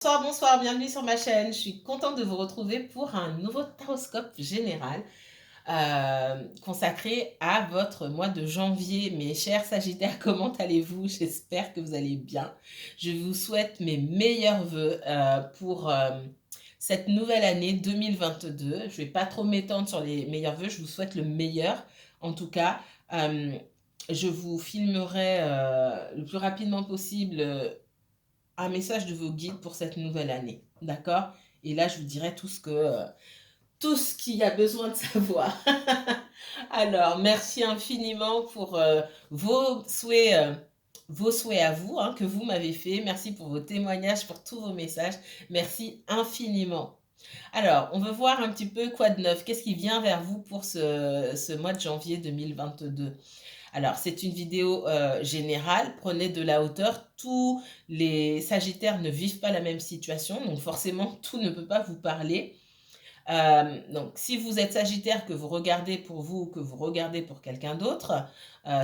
Bonsoir, bonsoir, bienvenue sur ma chaîne. Je suis contente de vous retrouver pour un nouveau taroscope général consacré à votre mois de janvier. Mes chers Sagittaires, comment allez-vous? J'espère que vous allez bien. Je vous souhaite mes meilleurs vœux pour cette nouvelle année 2022. Je ne vais pas trop m'étendre sur les meilleurs vœux, je vous souhaite le meilleur. En tout cas, je vous filmerai le plus rapidement possible un message de vos guides pour cette nouvelle année. D'accord? Et là, je vous dirai tout ce qu'il y a besoin de savoir. Alors, merci infiniment pour vos souhaits à vous, hein, que vous m'avez fait. Merci pour vos témoignages, pour tous vos messages. Merci infiniment. Alors, on veut voir un petit peu quoi de neuf. Qu'est-ce qui vient vers vous pour ce mois de janvier 2022? Alors, c'est une vidéo générale, prenez de la hauteur. Tous les Sagittaires ne vivent pas la même situation, donc forcément, tout ne peut pas vous parler. Donc, si vous êtes Sagittaire, que vous regardez pour vous ou que vous regardez pour quelqu'un d'autre,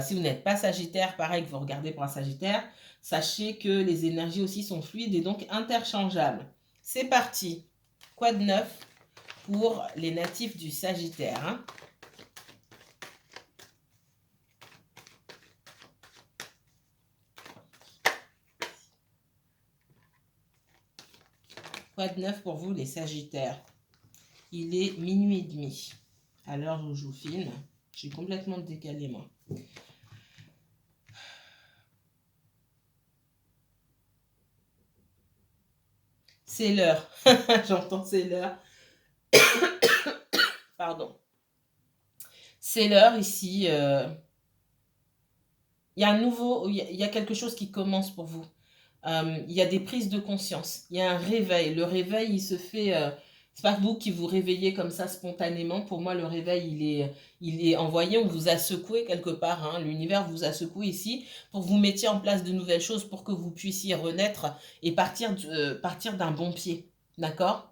si vous n'êtes pas Sagittaire, pareil que vous regardez pour un Sagittaire, sachez que les énergies aussi sont fluides et donc interchangeables. C'est parti. Quoi de neuf pour les natifs du Sagittaire, hein? Quoi de neuf pour vous, les Sagittaires? Il est minuit et demi à l'heure où je vous filme. Je suis complètement décalée, moi. C'est l'heure. J'entends c'est l'heure. Pardon. C'est l'heure ici. Il y a il y a quelque chose qui commence pour vous. Il y a des prises de conscience. Il y a un réveil. Le réveil, il se fait. C'est pas vous qui vous réveillez comme ça spontanément. Pour moi, le réveil, il est envoyé. On vous a secoué quelque part, hein. L'univers vous a secoué ici pour que vous mettiez en place de nouvelles choses, pour que vous puissiez renaître et partir d'un bon pied. D'accord?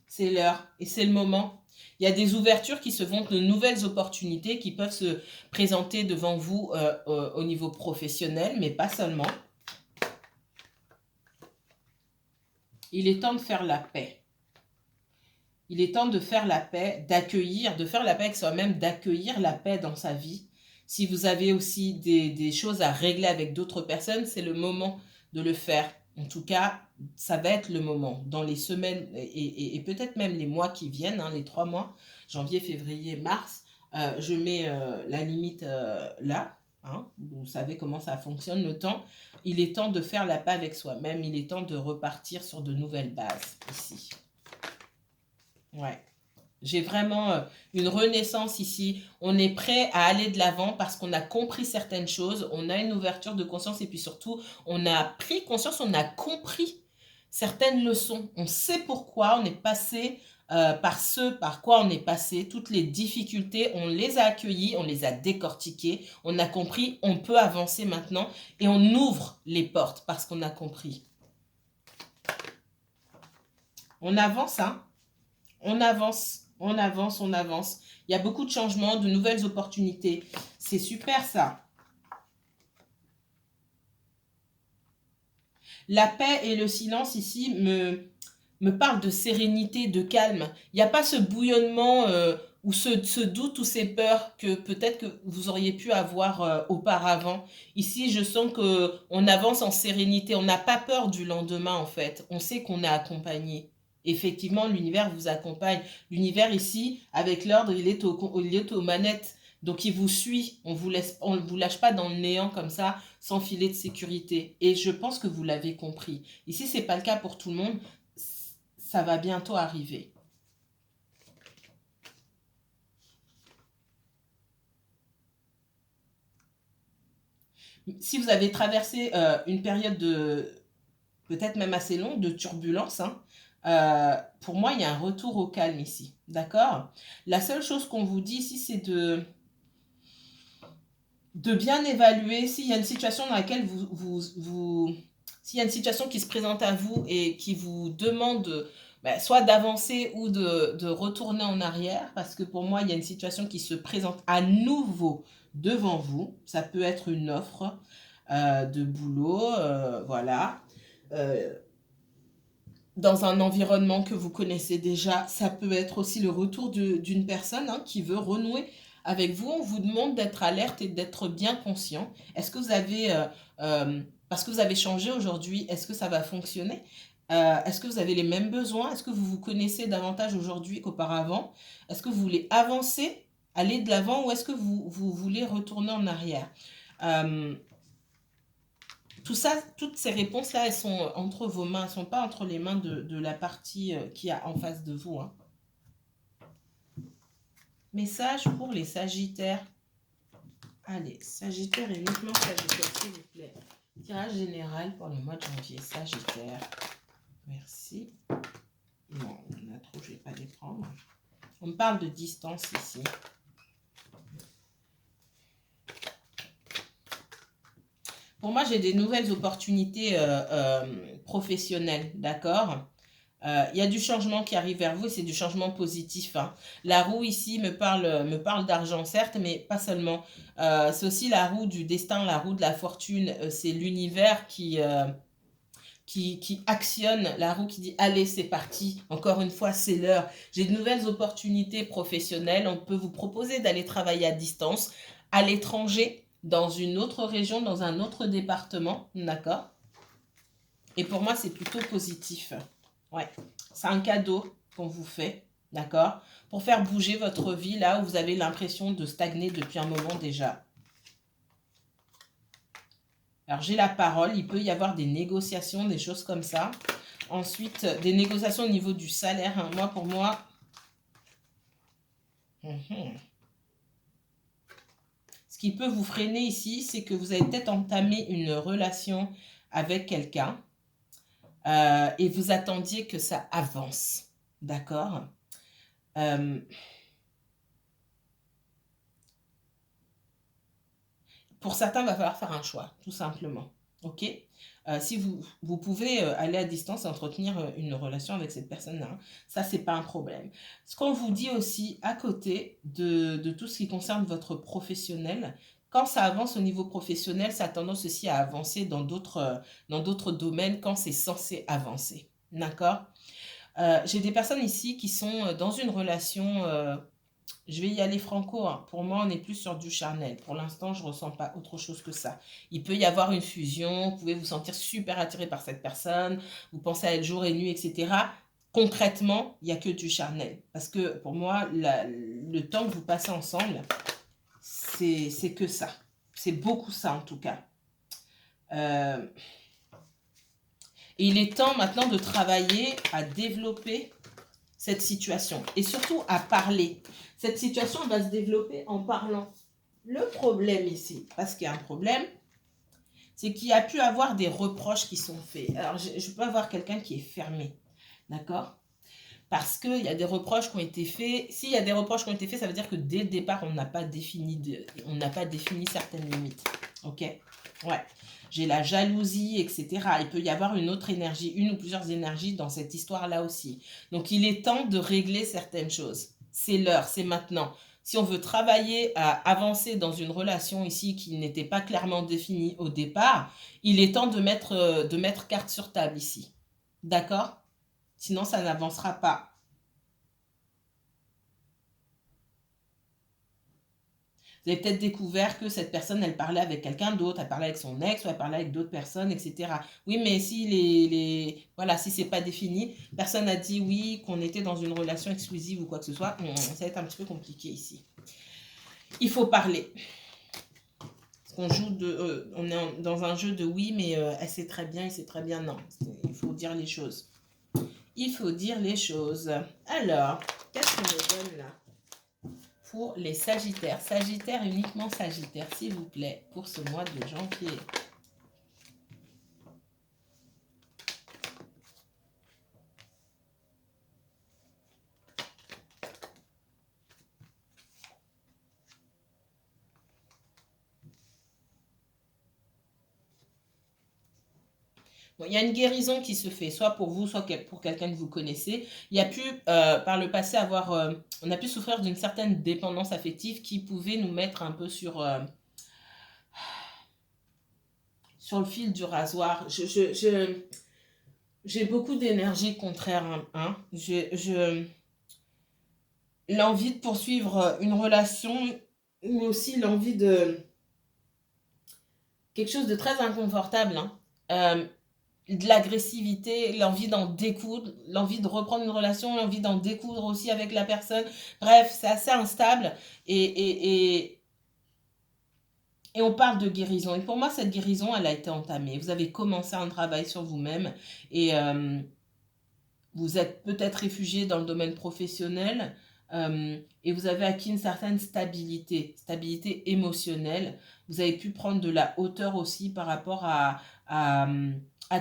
C'est l'heure et c'est le moment. Il y a des ouvertures qui se vont, de nouvelles opportunités qui peuvent se présenter devant vous au niveau professionnel, mais pas seulement. Il est temps de faire la paix. Il est temps de faire la paix, d'accueillir, de faire la paix avec soi-même, d'accueillir la paix dans sa vie. Si vous avez aussi des choses à régler avec d'autres personnes, c'est le moment de le faire. En tout cas, ça va être le moment. Dans les semaines et peut-être même les mois qui viennent, hein, les 3 mois, janvier, février, mars, je mets la limite là. Hein, vous savez comment ça fonctionne, le temps. Il est temps de faire la paix avec soi-même. Il est temps de repartir sur de nouvelles bases ici. Ouais. J'ai vraiment une renaissance ici. On est prêt à aller de l'avant parce qu'on a compris certaines choses. On a une ouverture de conscience et puis surtout, on a pris conscience, on a compris certaines leçons. On sait pourquoi on est passé par ce par quoi on est passé. Toutes les difficultés, on les a accueillies, on les a décortiquées. On a compris, on peut avancer maintenant et on ouvre les portes parce qu'on a compris. On avance, hein? On avance, on avance, on avance. Il y a beaucoup de changements, de nouvelles opportunités. C'est super ça. La paix et le silence ici me parlent de sérénité, de calme. Il n'y a pas ce bouillonnement ou ce doute ou ces peurs que peut-être que vous auriez pu avoir auparavant. Ici, je sens qu'on avance en sérénité. On n'a pas peur du lendemain, en fait. On sait qu'on est accompagné. Effectivement, l'univers vous accompagne. L'univers ici, avec l'ordre, il est aux manettes. Donc, il vous suit. On ne vous lâche pas dans le néant comme ça, sans filet de sécurité. Et je pense que vous l'avez compris. Ici, ce n'est pas le cas pour tout le monde. Ça va bientôt arriver. Si vous avez traversé une période de peut-être même assez longue de turbulence, hein, pour moi, il y a un retour au calme ici. D'accord? La seule chose qu'on vous dit ici, c'est de bien évaluer s'il y a une situation dans laquelle s'il y a une situation qui se présente à vous et qui vous demande ben, soit d'avancer ou de retourner en arrière, parce que pour moi, il y a une situation qui se présente à nouveau devant vous. Ça peut être une offre de boulot, voilà. Dans un environnement que vous connaissez déjà, ça peut être aussi le retour d'une personne qui veut renouer avec vous. On vous demande d'être alerte et d'être bien conscient. Est-ce que vous avez, parce que vous avez changé aujourd'hui, est-ce que ça va fonctionner? Est-ce que vous avez les mêmes besoins? Est-ce que vous vous connaissez davantage aujourd'hui qu'auparavant? Est-ce que vous voulez avancer, aller de l'avant, ou est-ce que vous voulez retourner en arrière? Tout ça, toutes ces réponses-là, elles sont entre vos mains, elles ne sont pas entre les mains de la partie qui est en face de vous. Hein. Message pour les Sagittaires. Allez, Sagittaire et uniquement Sagittaire, s'il vous plaît. Tirage général pour le mois de janvier, Sagittaire. Merci. Non, on a trop, je ne vais pas les prendre. On me parle de distance ici. Pour moi, j'ai des nouvelles opportunités professionnelles, d'accord? Il y a du changement qui arrive vers vous et c'est du changement positif. Hein. La roue ici me parle d'argent, certes, mais pas seulement. C'est aussi la roue du destin, la roue de la fortune. C'est l'univers qui actionne la roue, qui dit allez, c'est parti, encore une fois, c'est l'heure. J'ai de nouvelles opportunités professionnelles. On peut vous proposer d'aller travailler à distance, à l'étranger, dans une autre région, dans un autre département, d'accord? Et pour moi, c'est plutôt positif. Ouais, c'est un cadeau qu'on vous fait, d'accord? Pour faire bouger votre vie là où vous avez l'impression de stagner depuis un moment déjà. Alors, j'ai la parole, il peut y avoir des négociations, des choses comme ça. Ensuite, des négociations au niveau du salaire. Hein. Moi, pour moi... Ce qui peut vous freiner ici, c'est que vous avez peut-être entamé une relation avec quelqu'un et vous attendiez que ça avance. D'accord? Pour certains, il va falloir faire un choix, tout simplement. OK? Si vous pouvez aller à distance et entretenir une relation avec cette personne-là, hein, ça, c'est pas un problème. Ce qu'on vous dit aussi à côté de tout ce qui concerne votre professionnel, quand ça avance au niveau professionnel, ça a tendance aussi à avancer dans d'autres domaines quand c'est censé avancer. D'accord? J'ai des personnes ici qui sont dans une relation je vais y aller franco. Hein. Pour moi, on est plus sur du charnel. Pour l'instant, je ne ressens pas autre chose que ça. Il peut y avoir une fusion. Vous pouvez vous sentir super attiré par cette personne. Vous pensez à elle jour et nuit, etc. Concrètement, il n'y a que du charnel. Parce que pour moi, le temps que vous passez ensemble, c'est que ça. C'est beaucoup ça, en tout cas. Et il est temps maintenant de travailler à développer cette situation et surtout à parler. Cette situation va se développer en parlant. Le problème ici, parce qu'il y a un problème, c'est qu'il y a pu avoir des reproches qui sont faits. Alors, je peux avoir quelqu'un qui est fermé, d'accord? Parce qu'il y a des reproches qui ont été faits. S'il y a des reproches qui ont été faits, ça veut dire que dès le départ, on n'a pas défini certaines limites. Ok? Ouais. J'ai la jalousie, etc. Il peut y avoir une autre énergie, une ou plusieurs énergies dans cette histoire-là aussi. Donc, il est temps de régler certaines choses. C'est l'heure, c'est maintenant. Si on veut travailler à avancer dans une relation ici qui n'était pas clairement définie au départ, il est temps de mettre carte sur table ici. D'accord? Sinon, ça n'avancera pas. Vous avez peut-être découvert que cette personne, elle parlait avec quelqu'un d'autre, elle parlait avec son ex ou elle parlait avec d'autres personnes, etc. Oui, mais si voilà, si c'est pas défini, personne n'a dit oui, qu'on était dans une relation exclusive ou quoi que ce soit, ça va être un petit peu compliqué ici. Il faut parler. On est dans un jeu de oui, mais elle sait très bien, il sait très bien, non. Il faut dire les choses. Il faut dire les choses. Alors, qu'est-ce qu'on me donne là pour les Sagittaires? Sagittaire, uniquement Sagittaire, s'il vous plaît, pour ce mois de janvier. Bon, il y a une guérison qui se fait, soit pour vous, soit pour quelqu'un que vous connaissez. Il y a pu, par le passé, on a pu souffrir d'une certaine dépendance affective qui pouvait nous mettre un peu sur le fil du rasoir. J'ai beaucoup d'énergie contraire, hein. L'envie de poursuivre une relation, mais aussi l'envie de quelque chose de très inconfortable, hein. De l'agressivité, l'envie d'en découdre, l'envie de reprendre une relation, l'envie d'en découdre aussi avec la personne. Bref, c'est assez instable et, et, et, et on parle de guérison. Et pour moi, cette guérison, elle a été entamée. Vous avez commencé un travail sur vous-même et vous êtes peut-être réfugié dans le domaine professionnel et vous avez acquis une certaine stabilité émotionnelle. Vous avez pu prendre de la hauteur aussi par rapport à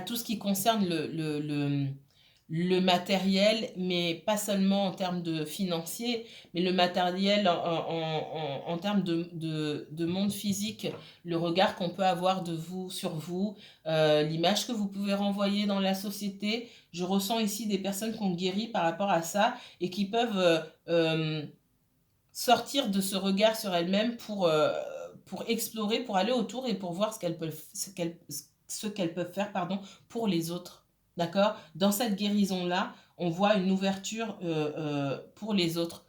tout ce qui concerne le matériel, mais pas seulement en termes de financier, mais le matériel en termes de monde physique, le regard qu'on peut avoir de vous sur vous, l'image que vous pouvez renvoyer dans la société. Je ressens ici des personnes qui ont guéri par rapport à ça et qui peuvent sortir de ce regard sur elles-mêmes pour explorer, pour aller autour et pour voir ce qu'elles peuvent faire pardon, pour les autres. D'accord? Dans cette guérison-là, on voit une ouverture pour les autres.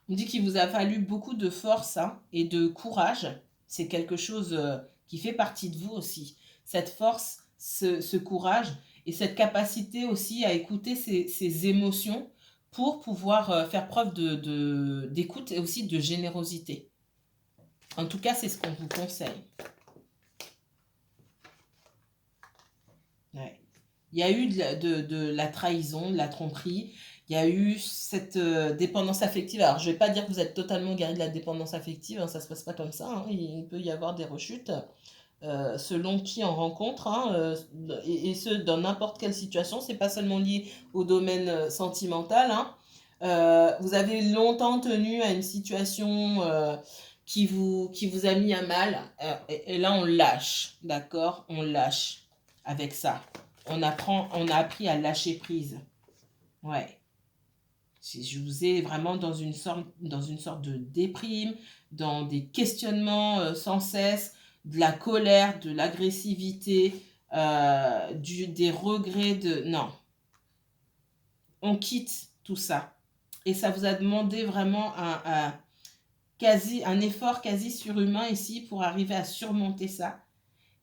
On dit qu'il vous a fallu beaucoup de force hein, et de courage. C'est quelque chose qui fait partie de vous aussi. Cette force, ce courage et cette capacité aussi à écouter ses émotions pour pouvoir faire preuve d'écoute et aussi de générosité. En tout cas, c'est ce qu'on vous conseille. Ouais. Il y a eu de la trahison, de la tromperie. Il y a eu cette dépendance affective. Alors, je ne vais pas dire que vous êtes totalement guéri de la dépendance affective. Hein, ça ne se passe pas comme ça. Hein. Il peut y avoir des rechutes selon qui on rencontre. Hein, et ce, dans n'importe quelle situation. Ce n'est pas seulement lié au domaine sentimental. Hein. Vous avez longtemps tenu à une situation qui vous a mis à mal. Et là, on lâche. D'accord? On lâche avec ça. On a appris à lâcher prise. Ouais. Je vous ai vraiment dans une sorte de déprime, dans des questionnements sans cesse, de la colère, de l'agressivité, des regrets Non. On quitte tout ça. Et ça vous a demandé vraiment un effort quasi surhumain ici pour arriver à surmonter ça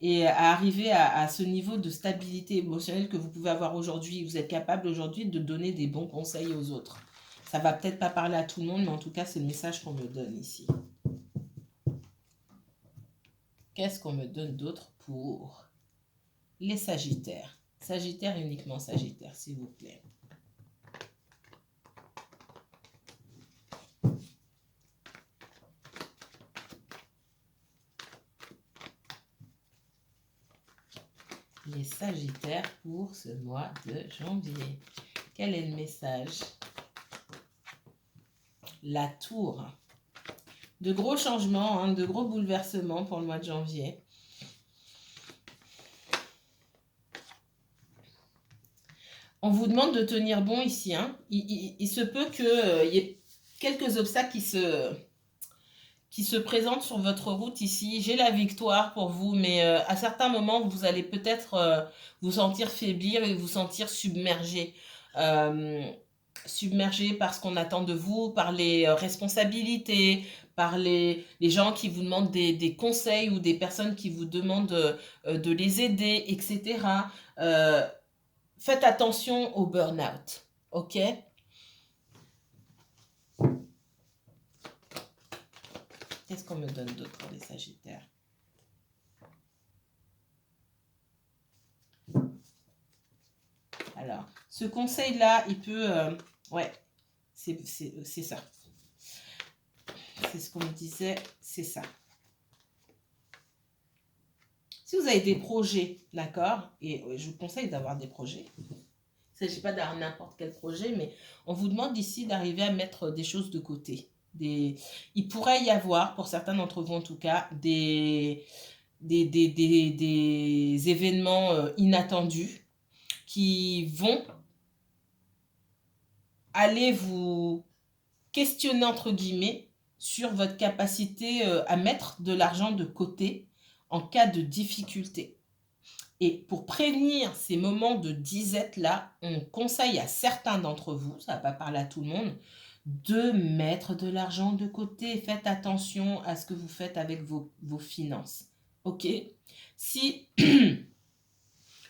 et à arriver à ce niveau de stabilité émotionnelle que vous pouvez avoir aujourd'hui. Vous êtes capable aujourd'hui de donner des bons conseils aux autres. Ça va peut-être pas parler à tout le monde, mais en tout cas, c'est le message qu'on me donne ici. Qu'est-ce qu'on me donne d'autre pour les Sagittaires? Sagittaire, uniquement Sagittaire, s'il vous plaît. Les Sagittaires pour ce mois de janvier. Quel est le message? La tour. De gros changements, hein, de gros bouleversements pour le mois de janvier. On vous demande de tenir bon ici. Hein. Il se peut qu'il y ait quelques obstacles qui se présentent sur votre route ici. J'ai la victoire pour vous, mais à certains moments, vous allez peut-être vous sentir faiblir et vous sentir submergé. Submergé par ce qu'on attend de vous, par les responsabilités, par les gens qui vous demandent des conseils ou des personnes qui vous demandent de les aider, etc. Faites attention au burn-out, ok? Qu'est-ce qu'on me donne d'autre pour les Sagittaires? Alors, ce conseil-là, il peut... ouais, c'est ça. C'est ce qu'on me disait, c'est ça. Si vous avez des projets, d'accord, et je vous conseille d'avoir des projets. Il ne s'agit pas d'avoir n'importe quel projet, mais on vous demande ici d'arriver à mettre des choses de côté. Il pourrait y avoir, pour certains d'entre vous en tout cas, des événements inattendus qui vont aller vous questionner, entre guillemets, sur votre capacité à mettre de l'argent de côté en cas de difficulté. Et pour prévenir ces moments de disette-là, on conseille à certains d'entre vous, ça ne va pas parler à tout le monde, de mettre de l'argent de côté. Faites attention à ce que vous faites avec vos finances. Ok? Si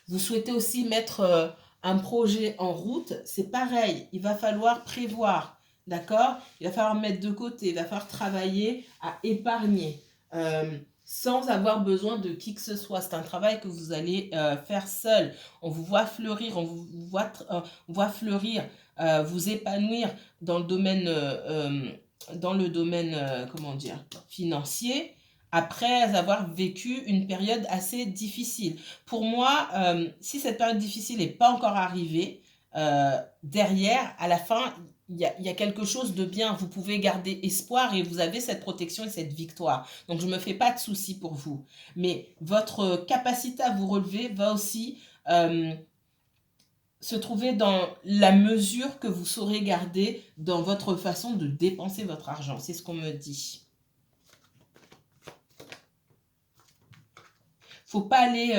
vous souhaitez aussi mettre un projet en route, c'est pareil. Il va falloir prévoir, d'accord? Il va falloir mettre de côté, il va falloir travailler à épargner. Sans avoir besoin de qui que ce soit. C'est un travail que vous allez faire seul. On vous voit fleurir, on vous voit fleurir, vous épanouir dans le domaine, comment dire, financier, après avoir vécu une période assez difficile. Pour moi, si cette période difficile n'est pas encore arrivée, derrière, à la fin, il y a quelque chose de bien. Vous pouvez garder espoir et vous avez cette protection et cette victoire. Donc, je ne me fais pas de soucis pour vous. Mais votre capacité à vous relever va aussi se trouver dans la mesure que vous saurez garder dans votre façon de dépenser votre argent. C'est ce qu'on me dit. Faut pas aller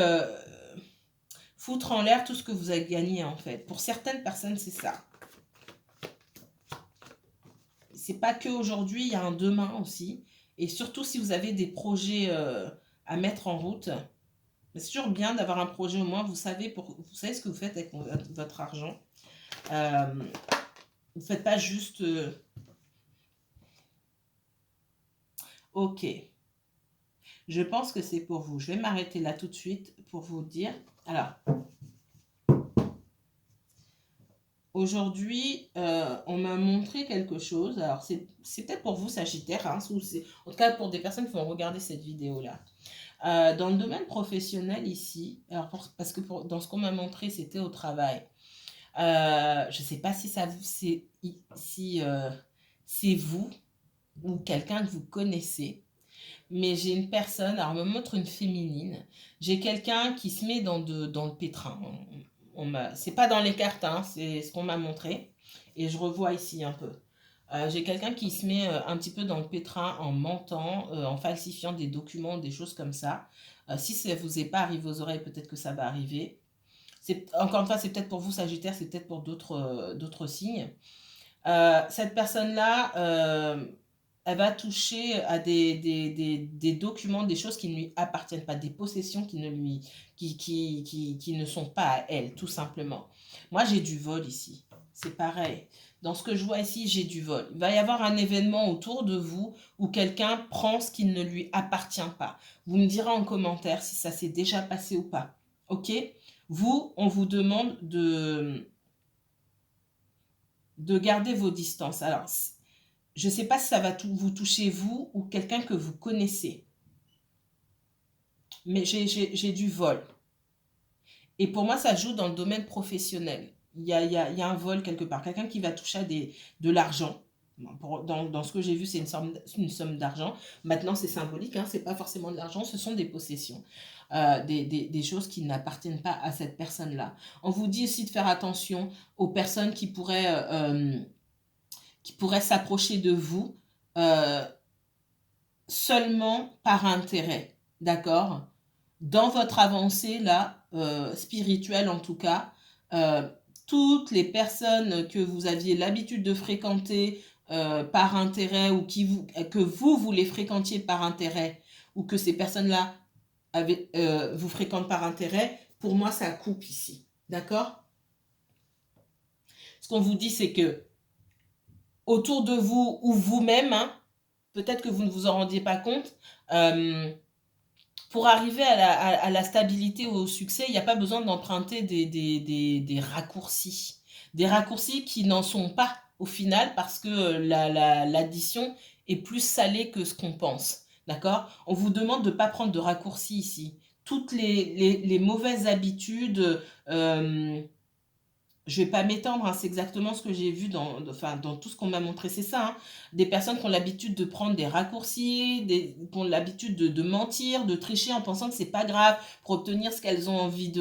foutre en l'air tout ce que vous avez gagné, en fait. Pour certaines personnes, c'est ça. C'est pas que aujourd'hui, il y a un demain aussi. Et surtout si vous avez des projets à mettre en route. C'est toujours bien d'avoir un projet au moins. Vous savez ce que vous faites avec votre argent. Vous ne faites pas juste... Ok. Je pense que c'est pour vous. Je vais m'arrêter là tout de suite pour vous dire. Alors, aujourd'hui, on m'a montré quelque chose. Alors, c'est peut-être pour vous, Sagittaire, hein, en tout cas pour des personnes qui vont regarder cette vidéo-là. Dans le domaine professionnel ici, alors parce que dans ce qu'on m'a montré, c'était au travail. Je ne sais pas si c'est vous ou quelqu'un que vous connaissez. Mais j'ai une personne, alors on me montre une féminine, j'ai quelqu'un qui se met dans le pétrin. C'est pas dans les cartes, hein, c'est ce qu'on m'a montré. Et je revois ici un peu. J'ai quelqu'un qui se met un petit peu dans le pétrin en mentant, en falsifiant des documents, des choses comme ça. Si ça ne vous est pas arrivé aux oreilles, peut-être que ça va arriver. Encore une fois, c'est peut-être pour vous, Sagittaire, c'est peut-être pour d'autres signes. Cette personne-là, elle va toucher à des documents, des choses qui ne lui appartiennent pas, des possessions qui ne sont pas à elle, tout simplement. Moi, j'ai du vol ici. C'est pareil. Dans ce que je vois ici, j'ai du vol. Il va y avoir un événement autour de vous où quelqu'un prend ce qui ne lui appartient pas. Vous me direz en commentaire si ça s'est déjà passé ou pas. Ok? Vous, on vous demande de garder vos distances. Alors, je ne sais pas si ça va vous toucher vous ou quelqu'un que vous connaissez. Mais j'ai du vol. Et pour moi, ça joue dans le domaine professionnel. Il y a un vol quelque part. Quelqu'un qui va toucher à de l'argent. Dans ce que j'ai vu, c'est une somme d'argent. Maintenant, c'est symbolique. Hein, ce n'est pas forcément de l'argent. Ce sont des possessions. Des choses qui n'appartiennent pas à cette personne-là. On vous dit aussi de faire attention aux personnes qui pourraient s'approcher de vous seulement par intérêt, d'accord? Dans votre avancée, là, spirituelle en tout cas, toutes les personnes que vous aviez l'habitude de fréquenter par intérêt ou que vous voulez fréquentiez par intérêt ou que ces personnes-là vous fréquentent par intérêt, pour moi, ça coupe ici, d'accord? Ce qu'on vous dit, c'est que autour de vous ou vous-même, hein, peut-être que vous ne vous en rendiez pas compte, pour arriver à la stabilité ou au succès, il n'y a pas besoin d'emprunter des raccourcis. Des raccourcis qui n'en sont pas au final parce que l'addition est plus salée que ce qu'on pense. D'accord? On vous demande de ne pas prendre de raccourcis ici. Toutes les mauvaises habitudes je vais pas m'étendre, hein, c'est exactement ce que j'ai vu dans tout ce qu'on m'a montré, c'est ça. Hein. Des personnes qui ont l'habitude de prendre des raccourcis, qui ont l'habitude de mentir, de tricher en pensant que c'est pas grave pour obtenir ce qu'elles ont envie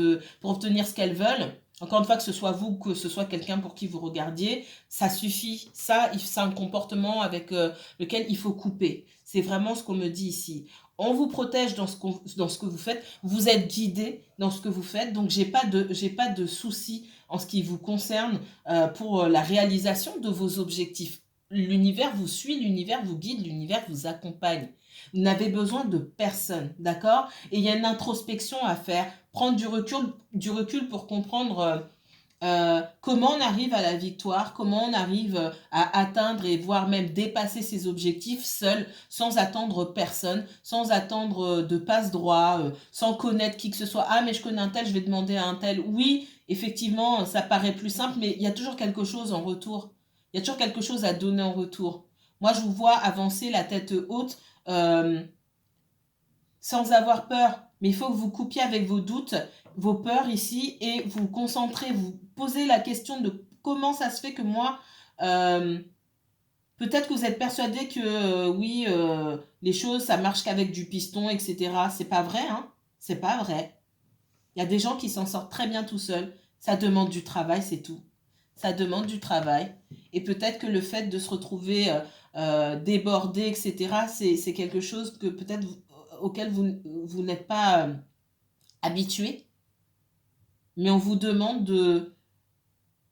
pour obtenir ce qu'elles veulent. Encore une fois, que ce soit vous, que ce soit quelqu'un pour qui vous regardiez, ça suffit. Ça, c'est un comportement avec lequel il faut couper. C'est vraiment ce qu'on me dit ici. On vous protège dans ce que vous faites. Vous êtes guidé dans ce que vous faites. Donc, j'ai pas de soucis en ce qui vous concerne pour la réalisation de vos objectifs. L'univers vous suit, l'univers vous guide, l'univers vous accompagne. Vous n'avez besoin de personne, d'accord? Et il y a une introspection à faire, prendre du recul pour comprendre comment on arrive à la victoire, comment on arrive à atteindre et voire même dépasser ses objectifs seul, sans attendre personne, sans attendre de passe-droit, sans connaître qui que ce soit. Ah, mais je connais un tel, je vais demander à un tel. Oui, effectivement, ça paraît plus simple, mais il y a toujours quelque chose en retour. Il y a toujours quelque chose à donner en retour. Moi, je vous vois avancer la tête haute sans avoir peur. Mais il faut que vous coupiez avec vos doutes, vos peurs ici, et vous concentrez, vous posez la question de comment ça se fait que moi, peut-être que vous êtes persuadé que oui, les choses, ça marche qu'avec du piston, etc. C'est pas vrai, hein? C'est pas vrai. Il y a des gens qui s'en sortent très bien tout seuls. Ça demande du travail, c'est tout. Ça demande du travail. Et peut-être que le fait de se retrouver débordé, etc., c'est quelque chose que peut-être auquel vous n'êtes pas habitué. Mais on vous demande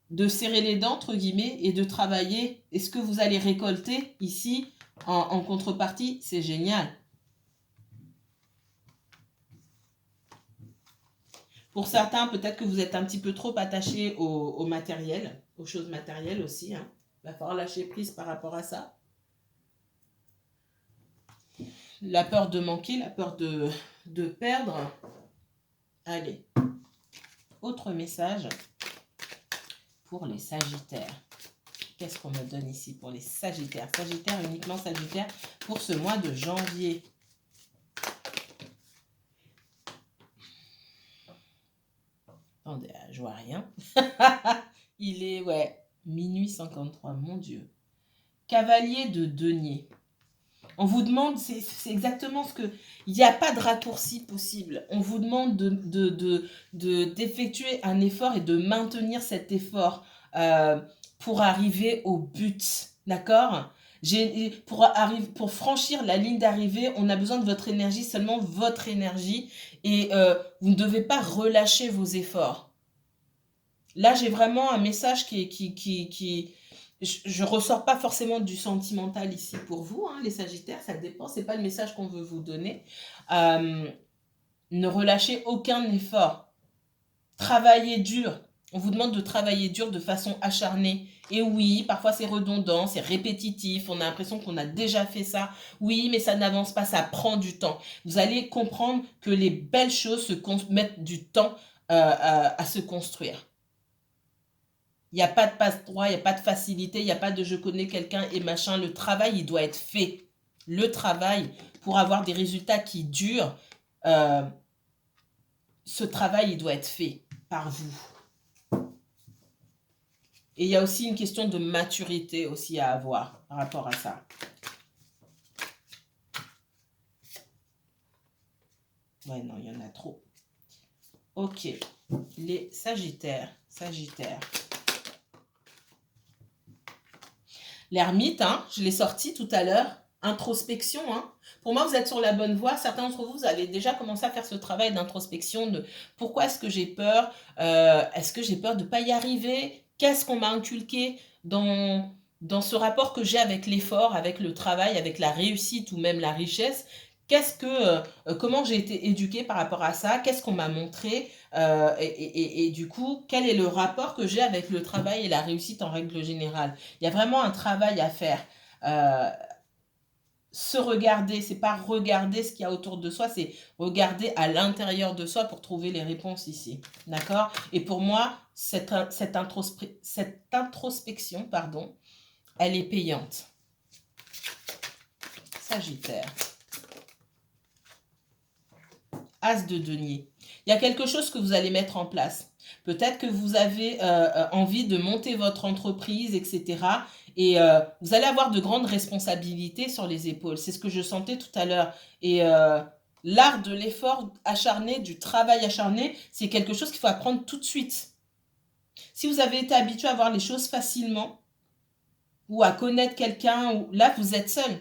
de serrer les dents, entre guillemets, et de travailler. Et ce que vous allez récolter ici, en contrepartie, c'est génial. Pour certains, peut-être que vous êtes un petit peu trop attaché au matériel, aux choses matérielles aussi. Hein. Il va falloir lâcher prise par rapport à ça. La peur de manquer, la peur de perdre. Allez. Autre message pour les Sagittaires. Qu'est-ce qu'on me donne ici pour les Sagittaires? Sagittaire, uniquement Sagittaire, pour ce mois de janvier. Attendez, je vois rien. Il est, ouais, minuit 53, mon Dieu. Cavalier de denier. On vous demande, c'est exactement ce que... Il n'y a pas de raccourci possible. On vous demande d'effectuer un effort et de maintenir cet effort pour arriver au but. D'accord? Pour franchir la ligne d'arrivée, on a besoin de votre énergie, seulement votre énergie. Et vous ne devez pas relâcher vos efforts. Là, j'ai vraiment un message je ne ressors pas forcément du sentimental ici pour vous, hein, les Sagittaires, ça dépend, ce n'est pas le message qu'on veut vous donner. Ne relâchez aucun effort. Travaillez dur. On vous demande de travailler dur de façon acharnée. Et oui, parfois c'est redondant, c'est répétitif, on a l'impression qu'on a déjà fait ça. Oui, mais ça n'avance pas, ça prend du temps. Vous allez comprendre que les belles choses mettent du temps à se construire. Il n'y a pas de passe-droit, il n'y a pas de facilité, il n'y a pas de je connais quelqu'un et machin. Le travail, il doit être fait. Le travail, pour avoir des résultats qui durent, ce travail, il doit être fait par vous. Et il y a aussi une question de maturité aussi à avoir par rapport à ça. Ouais, non, il y en a trop. Ok, les Sagittaires. L'ermite, hein, je l'ai sorti tout à l'heure. Introspection, hein. Pour moi, vous êtes sur la bonne voie. Certains d'entre vous, vous avez déjà commencé à faire ce travail d'introspection de pourquoi est-ce que j'ai peur? Est-ce que j'ai peur de ne pas y arriver? Qu'est-ce qu'on m'a inculqué dans ce rapport que j'ai avec l'effort, avec le travail, avec la réussite ou même la richesse? Comment j'ai été éduquée par rapport à ça? Qu'est-ce qu'on m'a montré? Et du coup, quel est le rapport que j'ai avec le travail et la réussite en règle générale? Il y a vraiment un travail à faire. Se regarder, c'est pas regarder ce qu'il y a autour de soi, c'est regarder à l'intérieur de soi pour trouver les réponses ici. D'accord? Et pour moi, cette introspection, pardon, elle est payante. Sagittaire. As de denier. Il y a quelque chose que vous allez mettre en place. Peut-être que vous avez envie de monter votre entreprise, etc. Et vous allez avoir de grandes responsabilités sur les épaules. C'est ce que je sentais tout à l'heure. Et l'art de l'effort acharné, du travail acharné, c'est quelque chose qu'il faut apprendre tout de suite. Si vous avez été habitué à voir les choses facilement ou à connaître quelqu'un, ou là, vous êtes seul.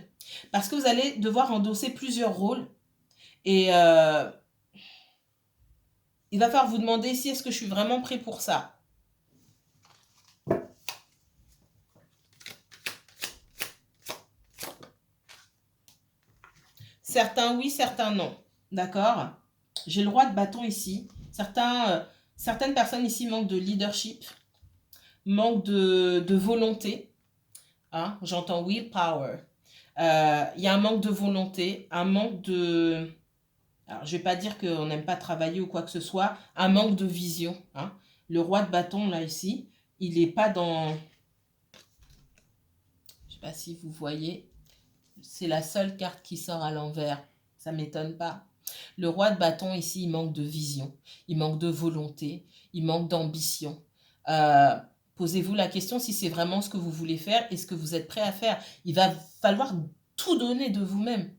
Parce que vous allez devoir endosser plusieurs rôles. Et il va falloir vous demander si est-ce que je suis vraiment prêt pour ça. Certains oui, certains non. D'accord? J'ai le roi de bâton ici. Certaines personnes ici manquent de leadership, manquent de volonté. Hein? J'entends willpower. Il y a un manque de volonté, un manque de... Alors, je ne vais pas dire qu'on n'aime pas travailler ou quoi que ce soit, un manque de vision. Hein? Le roi de bâton, là, ici, il n'est pas dans... Je ne sais pas si vous voyez. C'est la seule carte qui sort à l'envers. Ça ne m'étonne pas. Le roi de bâton, ici, il manque de vision. Il manque de volonté. Il manque d'ambition. Posez-vous la question si c'est vraiment ce que vous voulez faire et ce que vous êtes prêt à faire. Il va falloir tout donner de vous-même.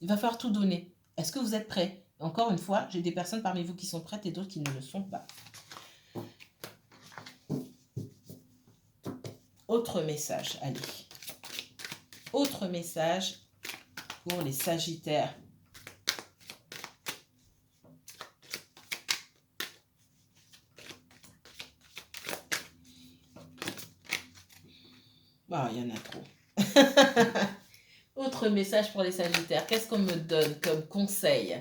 Il va falloir tout donner. Est-ce que vous êtes prêts? Encore une fois, j'ai des personnes parmi vous qui sont prêtes et d'autres qui ne le sont pas. Autre message, allez. Autre message pour les Sagittaires. Ah, il y en a trop. Autre message pour les Sagittaires. Qu'est-ce qu'on me donne comme conseil?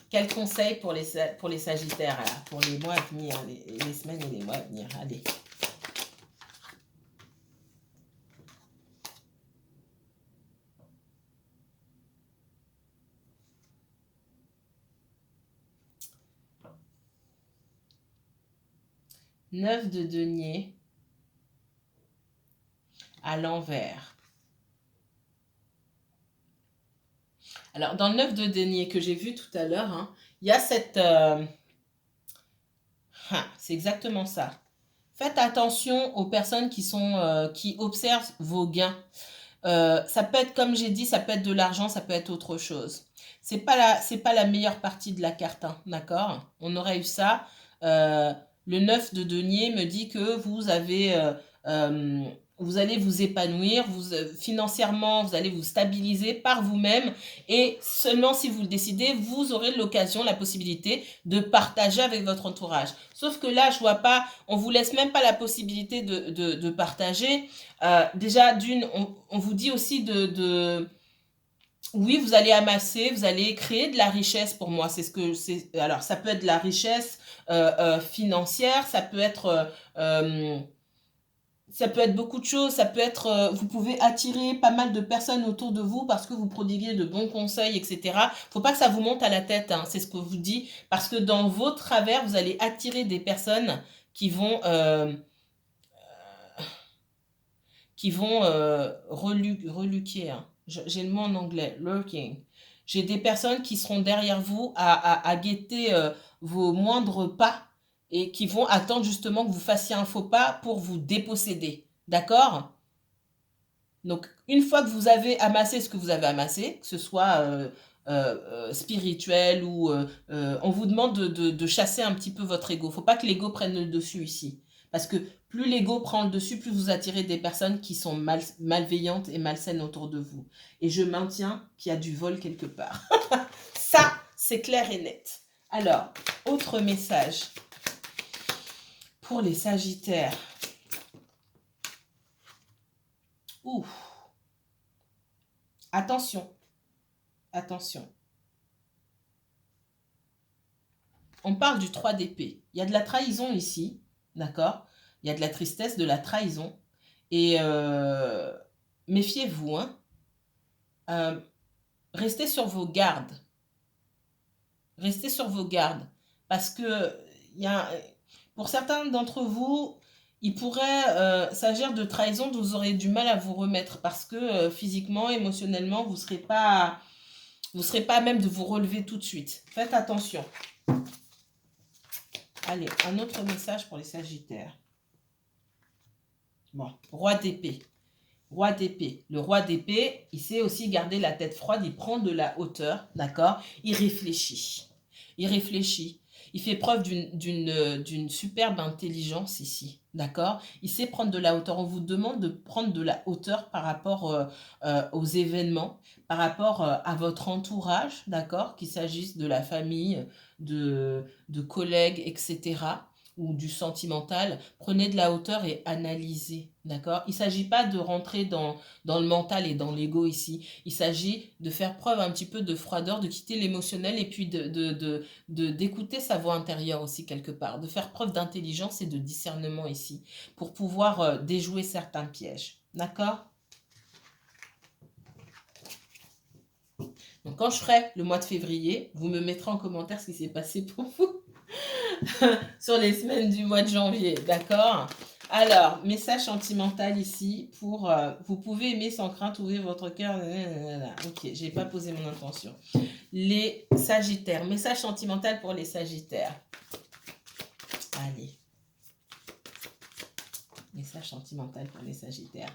Quel conseil pour les Sagittaires là, pour les mois à venir, les semaines et les mois à venir? Allez. Neuf de denier à l'envers. Alors, dans le 9 de denier que j'ai vu tout à l'heure, hein, il y a cette... c'est exactement ça. Faites attention aux personnes qui observent vos gains. Ça peut être, comme j'ai dit, ça peut être de l'argent, ça peut être autre chose. C'est pas la meilleure partie de la carte, hein, d'accord? On aurait eu ça. Le 9 de denier me dit que vous allez vous épanouir, financièrement, vous allez vous stabiliser par vous-même et seulement si vous le décidez, vous aurez l'occasion, la possibilité de partager avec votre entourage. Sauf que là, je vois pas, on vous laisse même pas la possibilité de partager. Déjà, d'une, on vous dit aussi oui, vous allez amasser, vous allez créer de la richesse pour moi. Alors, ça peut être de la richesse financière, ça peut être beaucoup de choses, ça peut être, vous pouvez attirer pas mal de personnes autour de vous parce que vous prodiguez de bons conseils, etc. Faut pas que ça vous monte à la tête, hein, c'est ce que je vous dis, parce que dans vos travers, vous allez attirer des personnes qui vont reluquer, hein. J'ai le mot en anglais, lurking. J'ai des personnes qui seront derrière vous à guetter vos moindres pas et qui vont attendre justement que vous fassiez un faux pas pour vous déposséder. D'accord? Donc, une fois que vous avez amassé ce que vous avez amassé, que ce soit spirituel ou... on vous demande de chasser un petit peu votre ego. Faut pas que l'ego prenne le dessus ici. Parce que plus l'ego prend le dessus, plus vous attirez des personnes qui sont malveillantes et malsaines autour de vous. Et je maintiens qu'il y a du vol quelque part. Ça, c'est clair et net. Alors, autre message pour les Sagittaires. Ouh. Attention. Attention. On parle du 3 d'épée. Il y a de la trahison ici, d'accord? Il y a de la tristesse, de la trahison. Et méfiez-vous, hein? Restez sur vos gardes. Restez sur vos gardes. Parce que pour certains d'entre vous, il pourrait s'agir de trahison dont vous aurez du mal à vous remettre. Parce que physiquement, émotionnellement, vous ne serez pas à même de vous relever tout de suite. Faites attention. Allez, un autre message pour les Sagittaires. Bon, roi d'épée. Roi d'épée. Le roi d'épée, il sait aussi garder la tête froide, il prend de la hauteur, d'accord? Il réfléchit. Il réfléchit. Il fait preuve d'une superbe intelligence ici, d'accord? Il sait prendre de la hauteur. On vous demande de prendre de la hauteur par rapport aux événements, par rapport à votre entourage, d'accord? Qu'il s'agisse de la famille, de collègues, etc., ou du sentimental, prenez de la hauteur et analysez, d'accord? Il ne s'agit pas de rentrer dans le mental et dans l'ego ici. Il s'agit de faire preuve un petit peu de froideur, de quitter l'émotionnel et puis d'écouter sa voix intérieure aussi quelque part, de faire preuve d'intelligence et de discernement ici pour pouvoir déjouer certains pièges, d'accord? Donc quand je ferai le mois de février, vous me mettrez en commentaire ce qui s'est passé pour vous sur les semaines du mois de janvier, d'accord? Alors, message sentimental ici pour vous pouvez aimer sans crainte, ouvrir votre cœur. Ok, j'ai pas posé mon intention. Les Sagittaires, message sentimental pour les Sagittaires. Allez. Message sentimental pour les Sagittaires.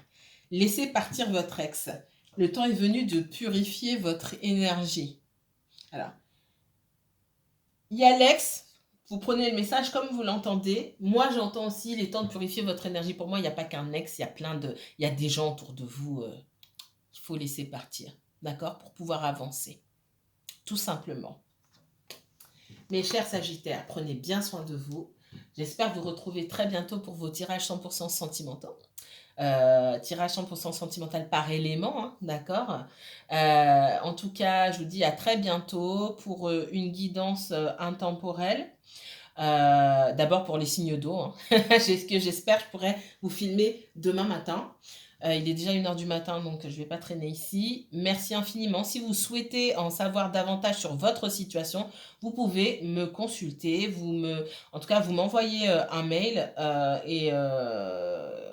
Laissez partir votre ex. Le temps est venu de purifier votre énergie. Alors, il y a l'ex. Vous prenez le message comme vous l'entendez. Moi, j'entends aussi, il est temps de purifier votre énergie. Pour moi, il n'y a pas qu'un ex, il y a il y a des gens autour de vous qu'il faut laisser partir, d'accord, pour pouvoir avancer, tout simplement. Mes chers Sagittaires, prenez bien soin de vous. J'espère vous retrouver très bientôt pour vos tirages 100% sentimentaux. Tirage 100% sentimental par élément, hein, d'accord. En tout cas, je vous dis à très bientôt pour une guidance intemporelle. D'abord pour les signes d'eau, hein. Ce que j'espère, je pourrais vous filmer demain matin. Il est déjà 1h du matin, donc je ne vais pas traîner ici. Merci infiniment. Si vous souhaitez en savoir davantage sur votre situation, vous pouvez me consulter. En tout cas, vous m'envoyez un mail et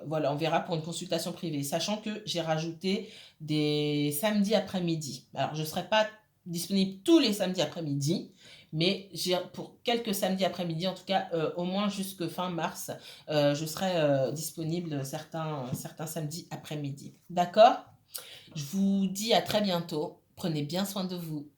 voilà, on verra pour une consultation privée. Sachant que j'ai rajouté des samedis après-midi. Alors, je ne serai pas disponible tous les samedis après-midi, mais pour quelques samedis après-midi, en tout cas au moins jusque fin mars, je serai disponible certains samedis après-midi. D'accord? Je vous dis à très bientôt. Prenez bien soin de vous.